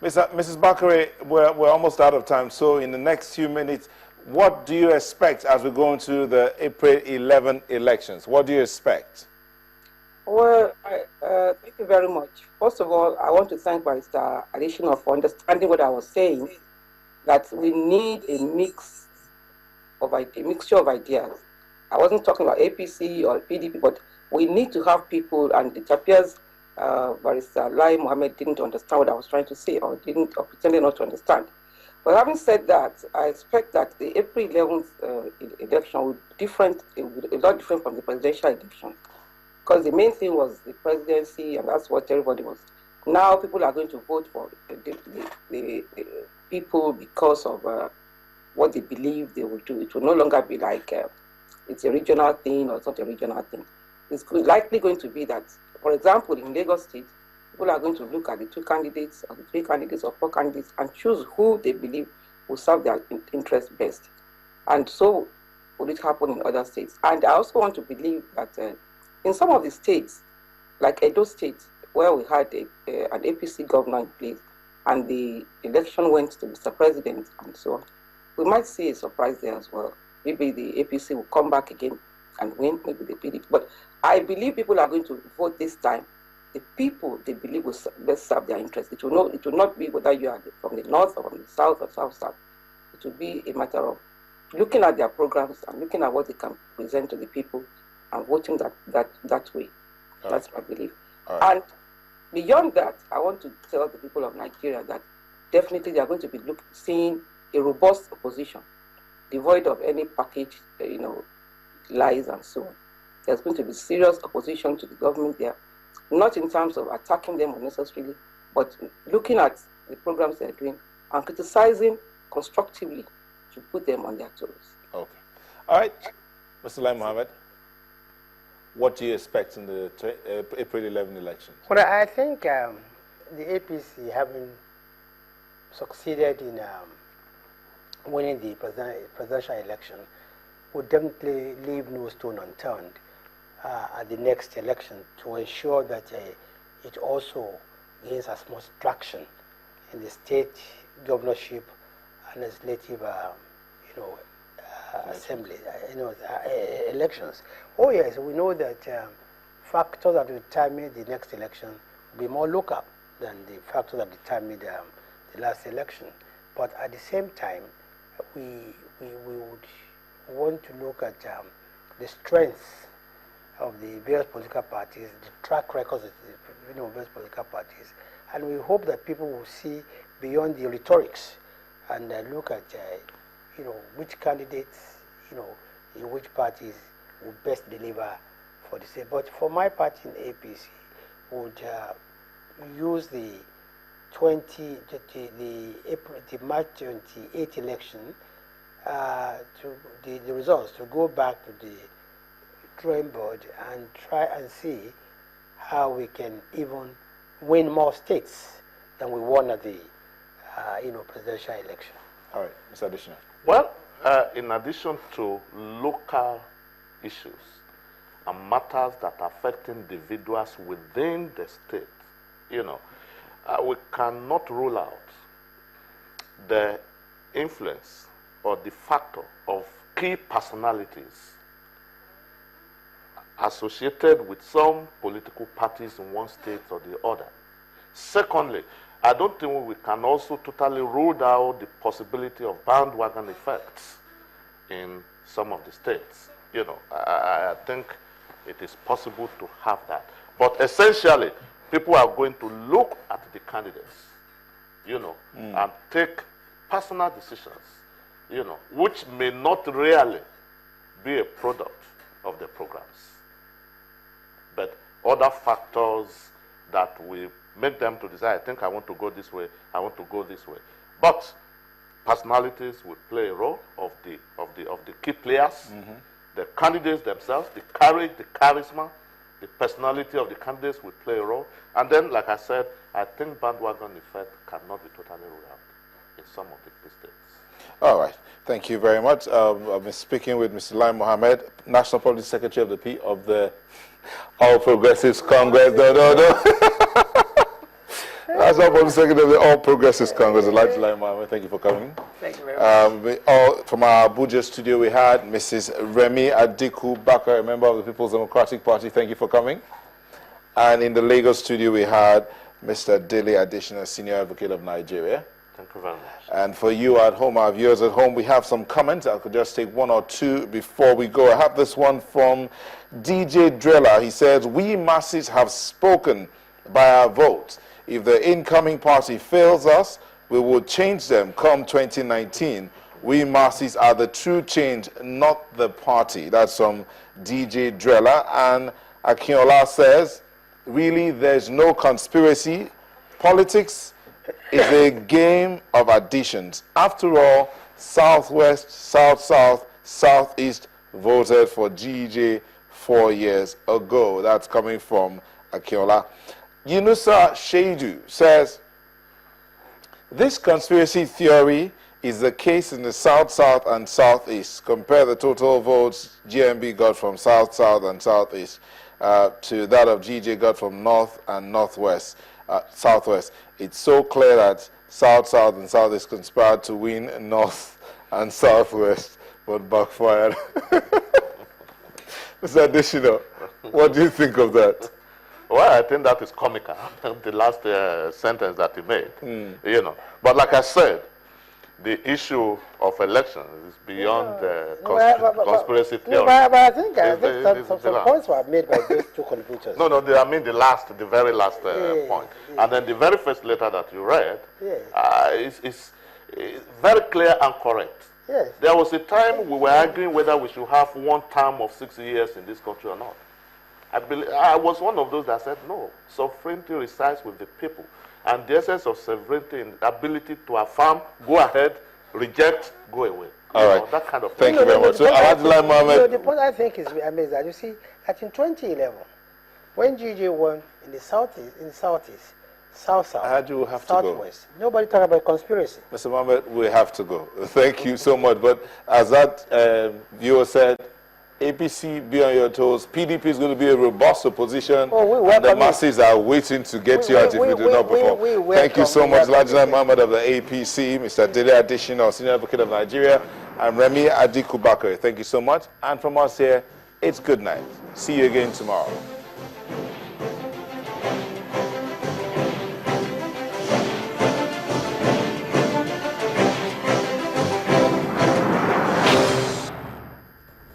Mrs. Bakare, we're almost out of time. So in the next few minutes, what do you expect as we go into the April 11 elections? What do you expect? Well, thank you very much. First of all, I want to thank Barrister Additional for understanding what I was saying, that we need a mixture of ideas. I wasn't talking about APC or PDP, but we need to have people, and it appears Barrister Lai Mohammed didn't understand what I was trying to say, or pretended not to understand. But having said that, I expect that the April 11th election will be a lot different from the presidential election, because the main thing was the presidency, and that's what everybody was. Now people are going to vote for the people because of what they believe they will do. It will no longer be like it's a regional thing or it's not a regional thing. It's likely going to be that, for example, in Lagos State, people are going to look at the 2 candidates or the 3 candidates or 4 candidates and choose who they believe will serve their interest best. And so will it happen in other states. And I also want to believe that in some of the states, like Edo State, where we had an APC governor in place, and the election went to Mr. President and so on, we might see a surprise there as well. Maybe the APC will come back again and win, maybe the PDP. But I believe people are going to vote this time. The people they believe will best serve their interest. It will not be whether you are from the north or from the south or south. It will be a matter of looking at their programs and looking at what they can present to the people and voting that way. That's my belief. And beyond that, I want to tell the people of Nigeria that definitely they are going to be seeing a robust opposition, devoid of any package, lies and so on. There's going to be serious opposition to the government there, not in terms of attacking them unnecessarily, but looking at the programs they're doing and criticizing constructively to put them on their toes. Okay. All right. Mr. Lai Mohammed, what do you expect in the April 11 elections? Well, I think the APC, having succeeded in winning the presidential election, would definitely leave no stone unturned at the next election to ensure that it also gains as much traction in the state governorship and legislative, assembly, elections. Oh yes, we know that factors that determine the next election will be more local than the factors that determined the last election. But at the same time, we would want to look at the strengths of the various political parties, the track records of the various political parties, and we hope that people will see beyond the rhetorics and look at which candidates, in which parties will best deliver for the state. But for my party in APC, would use the March 28 election the results to go back to the drawing board and try and see how we can even win more states than we won at the presidential election. All right, Mr. Additional. Well, in addition to local issues and matters that affect individuals within the state, we cannot rule out the influence or the factor of key personalities associated with some political parties in one state or the other. Secondly, I don't think we can also totally rule out the possibility of bandwagon effects in some of the states. I think it is possible to have that. But essentially, people are going to look at the candidates, and take personal decisions, which may not really be a product of the programs. But other factors that will make them to decide, I think I want to go this way, I want to go this way. But personalities will play a role of the key players, the candidates themselves, the courage, the charisma, the personality of the candidates will play a role. And then, like I said, I think bandwagon effect cannot be totally ruled out in some of the states. All right. Thank you very much. I've been speaking with Mr. Lai Mohammed, National Policy Secretary of the All Progressives Congress. As our Board Secretary of the All Progressives Congress, Elijah Mohammed, thank you for coming. Thank you very much. From our Abuja studio, we had Mrs. Remi Bakare, a member of the People's Democratic Party. Thank you for coming. And in the Lagos studio, we had Mr. Dele Additional, Senior Advocate of Nigeria. Thank you very much. And for you at home, our viewers at home, we have some comments. I could just take one or two before we go. I have this one from DJ Driller. He says, we masses have spoken by our votes. If the incoming party fails us, we will change them come 2019. We masses are the true change, not the party. That's from DJ Driller. And Akinola says, really, there's no conspiracy. Politics is a game of additions. After all, Southwest, South-South, Southeast voted for GJ 4 years ago. That's coming from Akinola. Yunusa Shaidu says, this conspiracy theory is the case in the South-South and Southeast. Compare the total votes GMB got from South-South and Southeast to that of GJ got from North and Northwest, Southwest. It's so clear that South-South and Southeast conspired to win North and Southwest, but backfired. Mr. Additional, what do you think of that? Well, I think that is comical, the last sentence that he made, you know. But like I said, the issue of elections is beyond conspiracy theory. But I think some points were made by those two contributors. No, I mean the very last point. And then the very first letter that you read is very clear and correct. Yes. There was a time we were arguing whether we should have one term of 6 years in this country or not. I was one of those that said, no, sovereignty resides with the people. And the essence of sovereignty and ability to affirm, go ahead, reject, go away. All right. That kind of thing. Thank you very much. So, the point I think is amazing that you see that in 2011, when GJ won in the Southeast, South-South, Southwest, nobody talked about conspiracy. Mr. Mohammed, we have to go. Thank you so much. But as that viewer said, APC, be on your toes. PDP is going to be a robust opposition. And the masses are waiting to get you out if you do not perform. Thank you so much, Lajna Mohammed of the APC, Mr. Dele Additional, Senior Advocate of Nigeria, and Remi Bakare. Thank you so much. And from us here, it's good night. See you again tomorrow.